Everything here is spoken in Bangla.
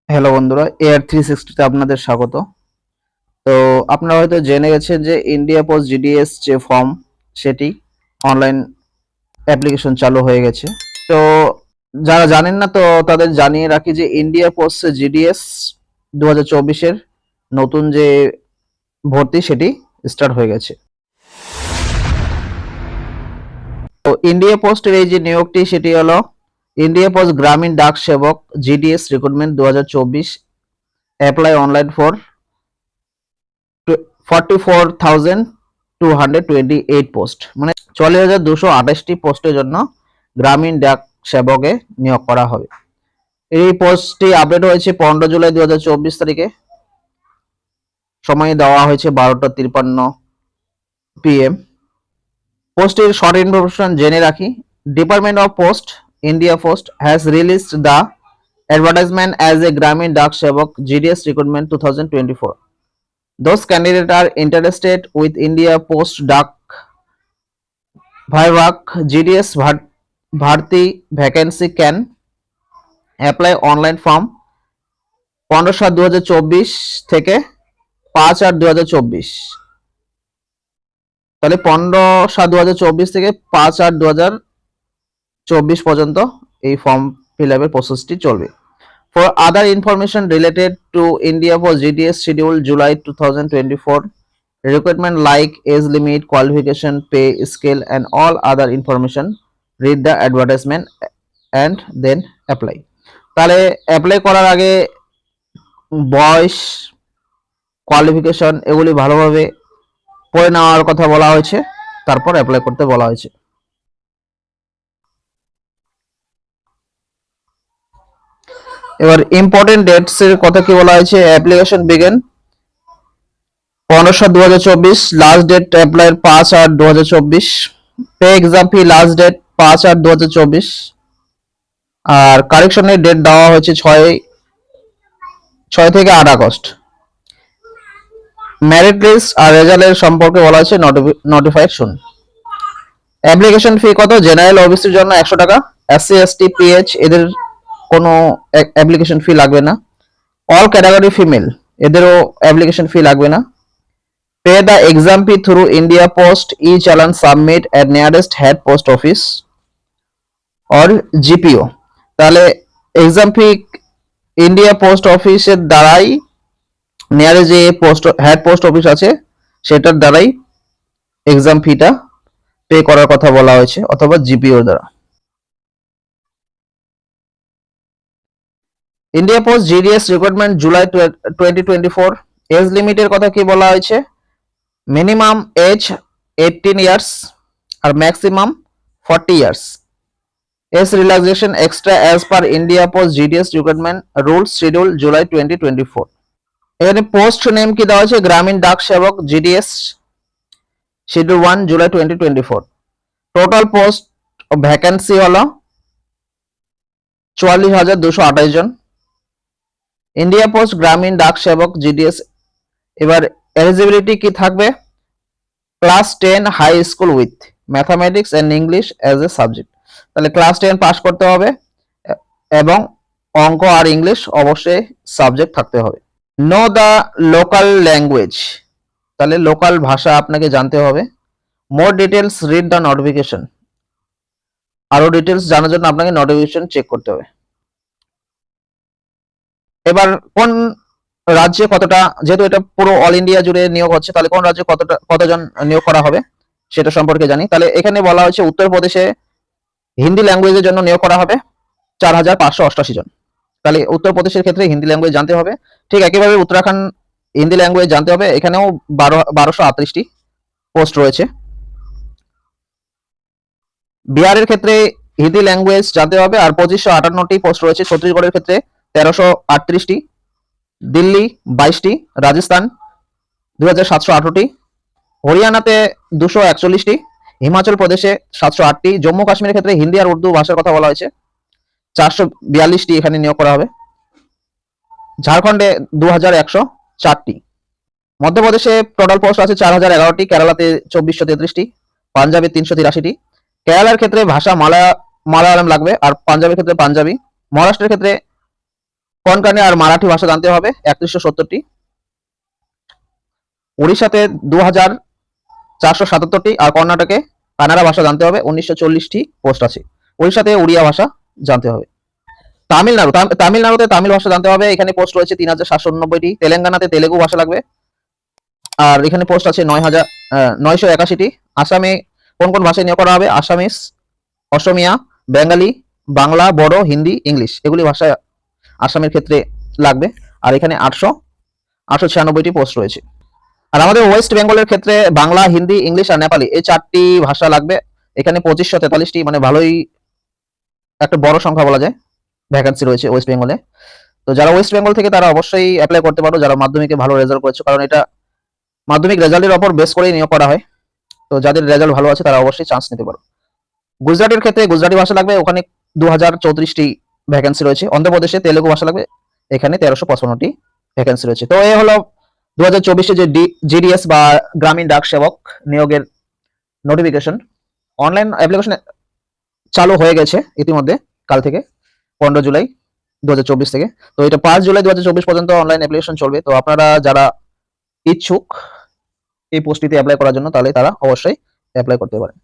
হ্যালো বন্ধুরা, AR360 আপনাদের স্বাগত। তো আপনারা হয়তো জেনে গেছেন যে ইন্ডিয়া পোস্ট জিডিএস যে ফর্ম সেটি অনলাইন অ্যাপ্লিকেশন চালু হয়ে গেছে। তো যারা জানেন না তো তাদের জানিয়ে রাখি যে ইন্ডিয়া পোস্ট জিডিএস 2024-এর নতুন যে ভর্তি সেটি স্টার্ট হয়ে গেছে। তো ইন্ডিয়া পোস্টের এই যে নিয়োগটি সেটি হলো ইন্ডিয়া পোস্ট গ্রামীণ ডাক সেবক GDS recruitment 2024 apply online for 44,228 post, মানে 40,228টি পোস্টের জন্য গ্রামীণ ডাক সেবকে নিয়োগ করা হবে। এই পোস্টটি আপডেট হয়েছে 15 জুলাই 2024 তারিখে। সময় দেওয়া হয়েছে 12টা 53 PM। পোস্টের শর্ট ইনফরমেশন জেনে রাখি। Department of post India post has released the advertisement as a Gramin Dak Sevak GDS recruitment 2024. Those candidates are interested with India Post Dak Vivak GDS Bharti vacancy can apply online form 15/7/2024 থেকে 5/8/2024। তাহলে 15/7/2024 থেকে 5/8/2024 পর্যন্ত এই ফর্ম ফিল আপের প্রসেসটি চলবে। For other information related to India Post GDS schedule July 2024, requirement like age limit, qualification, pay scale, and all other information, read the advertisement and then apply. তাহলে অ্যাপ্লাই করার আগে বয়স, কোয়ালিফিকেশন এগুলি ভালোভাবে পড়ে নেওয়ার কথা বলা হয়েছে, তারপর অ্যাপ্লাই করতে বলা হয়েছে। এবার ইম্পর্টেন্ট ডেটস এর কথা কি বলা হয়েছে। Application begin 15/7/2024, last date apply 5/8/2024, pay exam fee last date 5/8/2024, আর কারেকশনের ডেট দেওয়া হয়েছে 6 থেকে 8 আগস্ট। মেরিট লিস্ট আর রেজাল্টের সম্পর্কে বলা হয়েছে নোটিফাইড শুন। অ্যাপ্লিকেশন ফি কত? জেনারেল ওবিসির জন্য 100 টাকা, এসসি এসটি পিএইচ এদের কোনো অ্যাপ্লিকেশন ফি লাগবে না। অল ক্যাটাগরি ফিমেল এদেরও অ্যাপ্লিকেশন ফি লাগবে না। Pay the exam fee through India post e challan submit at nearest head post office or GPO. তাহলে এক্সাম ফি ইন্ডিয়া পোস্ট অফিসের দ্বারাই, নিয়ারেস্ট যে হেড পোস্ট অফিস আছে সেটার দ্বারাই এক্সাম ফিটা পে করার কথা বলা হয়েছে, অথবা জিপিওর দ্বারা। India post GDS recruitment July 2024, age লিমিটের কথা কি বলা হয়েছে। মিনিমাম এজ 18 ইয়ার্স আর maximum 40 years. Age relaxation extra as per India post GDS recruitment rules schedule July 2024। এখানে পোস্ট নেম কি দেওয়া হয়েছে, গ্রামীণ ডাক সেবক GDS schedule 1 July 2024। Total post vacancy হলো 44,228 জন। ইন্ডিয়া পোস্ট গ্রামীণ ডাক সেবক জিডিএস। এবার এলিজিবিলিটি কি থাকবে, class 10 high school with mathematics and English as a subject. তাহলে ক্লাস 10 পাস করতে হবে এবং অঙ্ক আর ইংলিশ অবশ্যই সাবজেক্ট থাকতে হবে। নো দ্য লোকাল ল্যাঙ্গুয়েজ, তাহলে লোকাল ভাষা আপনাকে জানতে হবে। More details read the notification, আরো ডিটেলস জানার জন্য আপনাকে নোটিফিকেশন চেক করতে হবে। এবার কোন রাজ্যে কতটা, যেহেতু এটা পুরো অল ইন্ডিয়া জুড়ে নিয়োগ হচ্ছে, তাহলে কোন রাজ্যে কতজন নিয়োগ করা হবে সেটা সম্পর্কে জানি। তাহলে এখানে বলা হয়েছে উত্তরপ্রদেশে হিন্দি ল্যাঙ্গুয়েজের জন্য নিয়োগ করা হবে 4,588 জন। তাহলে উত্তরপ্রদেশের ক্ষেত্রে হিন্দি ল্যাঙ্গুয়েজ জানতে হবে। ঠিক একইভাবে উত্তরাখণ্ড হিন্দি ল্যাঙ্গুয়েজ জানতে হবে, এখানেও 1238টি পোস্ট রয়েছে। বিহারের ক্ষেত্রে হিন্দি ল্যাঙ্গুয়েজ জানতে হবে আর 2558টি পোস্ট রয়েছে। ছত্তিশগড়ের ক্ষেত্রে 1338টি, দিল্লি 22টি, রাজস্থান 2718টি, হরিয়ানাতে 241টি, হিমাচল প্রদেশে 708টি, জম্মু কাশ্মীরের ক্ষেত্রে হিন্দি আর উর্দু ভাষার কথা বলা হয়েছে 442টি এখানে নিয়োগ করা হবে। ঝাড়খণ্ডে 2104টি, মধ্যপ্রদেশে টোটাল পোস্ট আছে 4011টি, কেরালাতে 2433টি, পাঞ্জাবে 383টি। কেরালার ক্ষেত্রে ভাষা মালায়ালাম লাগবে আর পাঞ্জাবের ক্ষেত্রে পাঞ্জাবি। মহারাষ্ট্রের ক্ষেত্রে কোঙ্কনি আর মারাঠি ভাষা জানতে হবে 3170টি। উড়িষ্যাতে 2477টি, আর কর্ণাটকে কানাড়া ভাষা জানতে হবে 1940টি পোস্ট আছে। উড়িষ্যাতে উড়িয়া ভাষা জানতে হবে। তামিলনাড়ুতে তামিল ভাষা জানতে হবে, এখানে পোস্ট রয়েছে 3789টি। তেলেঙ্গানাতে তেলেগু ভাষা লাগবে, আর এখানে পোস্ট আছে 981টি। আসামে কোন কোন ভাষায় নিয়োগ করা হবে? আসামিস, অসমিয়া, বেঙ্গলি, বাংলা, বড়ো, হিন্দি, ইংলিশ, এগুলি ভাষা আসামের ক্ষেত্রে লাগবে। আর এখানে 896টি পোস্ট রয়েছে। আর আমাদের ওয়েস্ট বেঙ্গলের ক্ষেত্রে বাংলা, হিন্দি, ইংলিশ আর নেপালি, এই 4টি ভাষা লাগবে। এখানে 2543টি, মানে ভালোই একটা বড় সংখ্যা বলা যায় ভ্যাকান্সি রয়েছে ওয়েস্ট বেঙ্গলে। তো যারা ওয়েস্ট বেঙ্গল থেকে তারা অবশ্যই অ্যাপ্লাই করতে পারো, যারা মাধ্যমিকে ভালো রেজাল্ট করেছে, কারণ এটা মাধ্যমিক রেজাল্টের উপর বেস করেই নিয়োগ করা হয়। তো যাদের রেজাল্ট ভালো আছে তারা অবশ্যই চান্স নিতে পারো। গুজরাটের ক্ষেত্রে গুজরাটি ভাষা লাগবে, ওখানে 2034টি ভ্যাকেন্সি রয়েছে। অন্ধ্রপ্রদেশে তেলেগু ভাষা লাগবে, এখানে 1355টি ভ্যাকেন্সি রয়েছে। তো এই হলো 2024-এ যে জিডিএস বা গ্রামীণ ডাক সেবক নিয়োগের নোটিফিকেশন। অনলাইন অ্যাপ্লিকেশন চালু হয়ে গেছে ইতিমধ্যে, কাল থেকে 15 জুলাই 2024 থেকে। তো এটা 5 জুলাই 2024 পর্যন্ত অনলাইন অ্যাপ্লিকেশন চলবে। তো আপনারা যারা ইচ্ছুক এই পোস্টটিতে অ্যাপ্লাই করার জন্য, তাহলে তারা অবশ্যই অ্যাপ্লাই করতে পারেন।